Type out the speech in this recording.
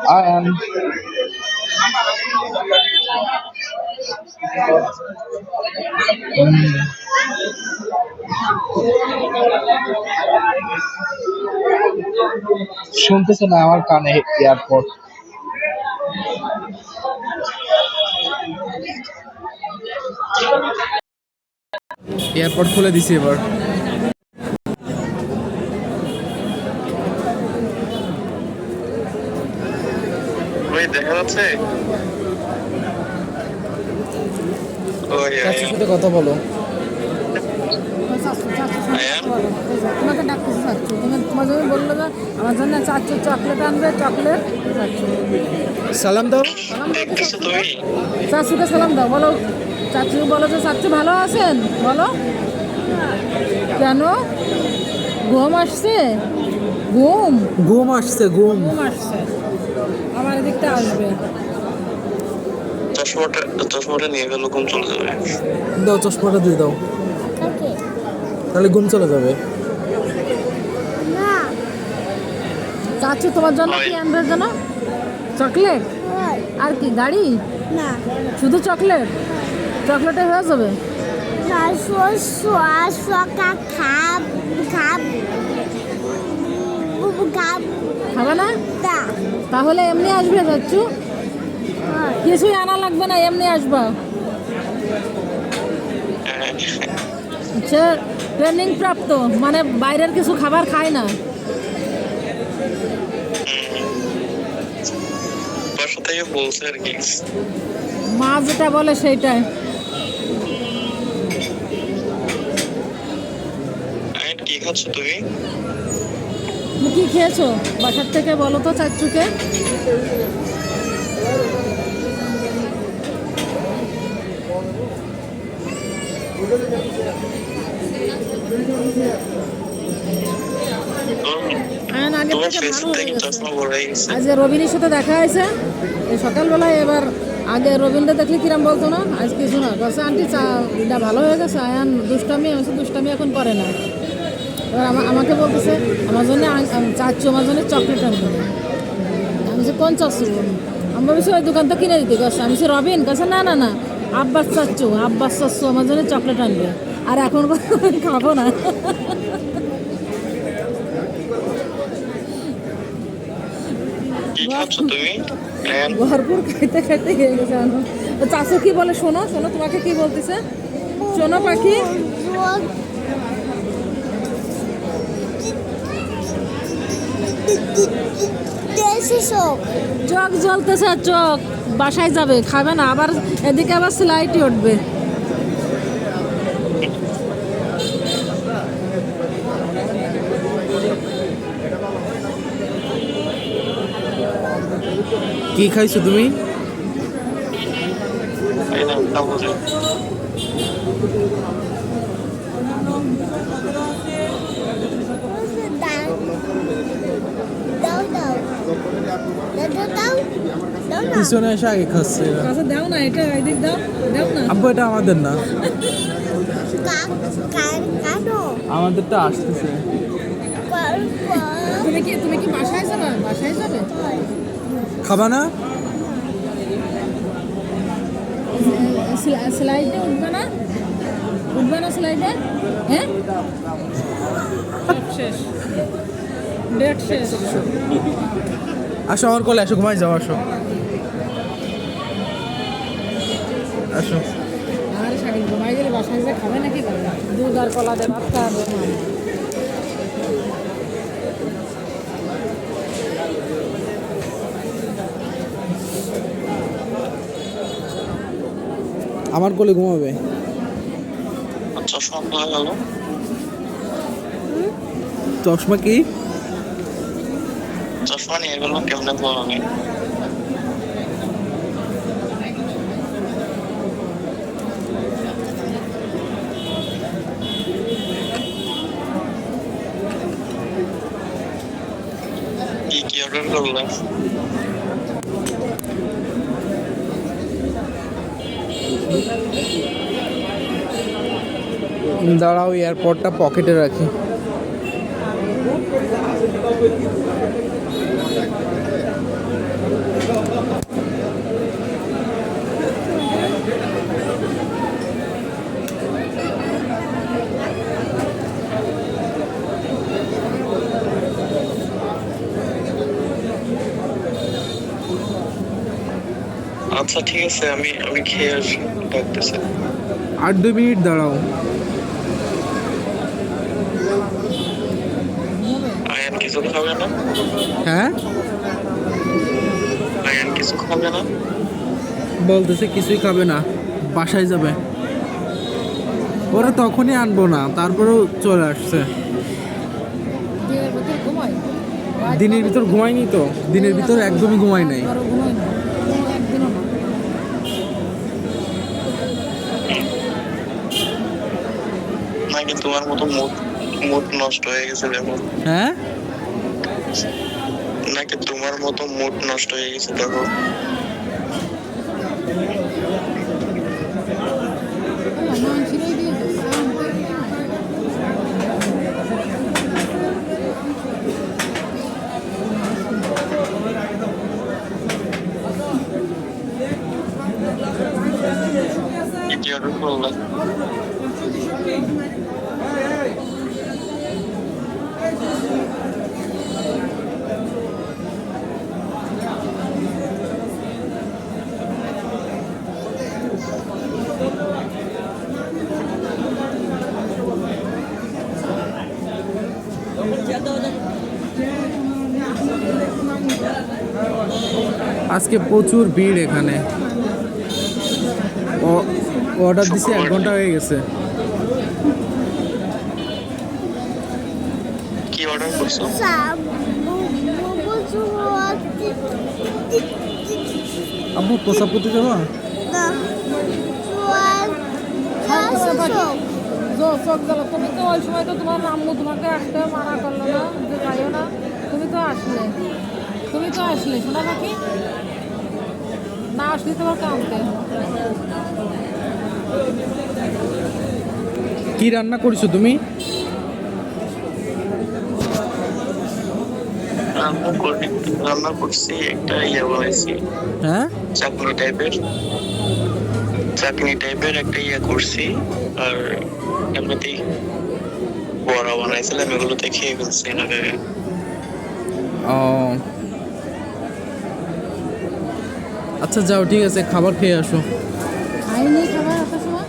I am. শুনতেছে না আমার কানে এয়ারপড। এয়ারপড খুলে দিছি এবার। দেখা যাচ্ছে সাথে কথা বলো। তোমাকে ডাকতেছে চাচ্ছু, তোমার জন্য বললো যে আমার জন্য চাচ্ছু চকলেট আনবে, চকলেট চাচ্ছু। সালাম দাও। চাচ্ছুকে সালাম দাও, বলো চাচ্ছু, বলো যে চাচ্ছু ভালো আছেন, বলো। কেন ঘুম আসছে? ঘুম ঘুম আসছে, ঘুম আসছে, আমার এদিকটা আসবে। চশমাটা নিয়ে গেল, ঘুম চলে যাবে। দাও, চশমাটা দিয়ে দাও, তাহলে ঘুম চলে যাবে। চাচ্ছু তোমার জন্য কি আনবে যেন? চকলেট আর কি? গাড়ি না, শুধু চকলেট? চকলেটে হয়ে যাবে? খাবে না? তাহলে এমনি আসবে চাচ্ছু, কিছুই আনা লাগবে না, এমনি আসবা। সে ট্রেনিং প্রাপ্ত, মানে বাইরের কিছু খাবার খায় না। বলছে আর কি, মা যেটা বলে সেইটাই। কি খাচ্ছ তুমি? তুমি কি খেয়েছো বাসার থেকে, বলো তো চাচ্চুকে। আজ রবিনের সাথে দেখা হয়েছে সকালবেলায়। এবার আগে রবীন্দ্র দেখলে কিরাম বলতো না, আজ কিছু না, বলছে আন্টি চাটা ভালো হয়ে গেছে, আয়ান দুষ্টামি হয়েছে, দুষ্টামি এখন করে না। এবার আমাকে বলতেছে আমার জন্য চাচ্ছু আমার জন্য চকলেট আনবে। আমি যে কোন চাচ্ছু? আমি বলছি ওই দোকান তো কিনে দিতে গেছে। আমি সে রবিন কাছে, না না না, আব্বাস চাচ্ছু আমার জন্য চকলেট আনবে। আর এখন খাবো না। ভরপুর খাইতে খাইতে গিয়ে গেছে। চাচু কি বলে শোনো, শোনো তোমাকে কি বলতেছে শোনো পাখি। চোখ জ্বলতেছে, চোখ বাসায় যাবে, খাবে না, আবার এদিকে আবার স্লাইটই উঠবে। কি খাইছো তুমি? পিছনে এসে আগে খাচ্ছে। দাও না, এটা এদিক দাও, দাও না। আব্বু এটা আমাদের না, আমাদেরটা আসতেছে। তুমি কি বাসায় যাবে? বাসায় যাবে? খাবা না? স্লাইডে উঠবে না? উঠবে না স্লাইডে? হ্যাঁ, শেষ, ডেট শেষ। আসো আমার কোলে, আসো, ঘুমাই যাও, আসো আসো। আর শাড়ি ঘুমাই গেলে বাসায় যে খাবে নাকি? দুধ আর কলা দিয়ে ভাত খাওয়াবে। আমার কোলে ঘুমাবে। চশমা কি? চশমা নিয়ে গেল কেমনে বলো? করলা? দাঁড়াও, এয়ারপডটা পকেটে রাখি। আচ্ছা ঠিক আছে, আমি আমি খেয়ে আসি, ডাকতেছে। 8-2 মিনিট দাঁড়াও। আয়ান কিছু খাবে না? হ্যাঁ, আয়ান কিছু খাবে না? বলতেছে কিছুই খাবে না, বাসায় যাবে। ওরা তখনই আনবো না, তারপরেও চলে আসছে। দিনের ভিতর ঘুমাই দিনের ভিতর ঘুমায়নি তো, দিনের ভিতর একদমই ঘুমাই নাই। ঘুমাই না একদিনও না। নাকি তোমার মতো মুড মুড নষ্ট হয়ে গেছে দেখো? হ্যাঁ, নাকি তোমার মতো মুড নষ্ট হয়ে গেছে দেখো? মাংসিরাই দিয়ে কি অর্ডার করলা? আজকে প্রচুর ভিড় এখানে। অর্ডার দিছি 1 ঘন্টা হয়ে গেছে। কি অর্ডার করছো? আব্বু প্রসাদপতি যাবা? চোখ যাবো। তুমি তো ওই সময় তো তোমার আম্মু তোমাকে আসতে মানা করলো না যে যাইও না, তুমি তো আসলে শোনা পাখি, না আসলে তোমার কামতে। কি রান্না করেছো তুমি? রান্না করছি একটা বানাইছি, হ্যাঁ, চাটনি টাইপের একটা করছি। আর এমনিতেই বড়া বানাইছিলাম, এগুলোতে খেয়ে ফেলছি এটাকে। ও আচ্ছা, যাও, ঠিক আছে, খাবার খেয়ে আসো। খাইনি খাবার এত সময়।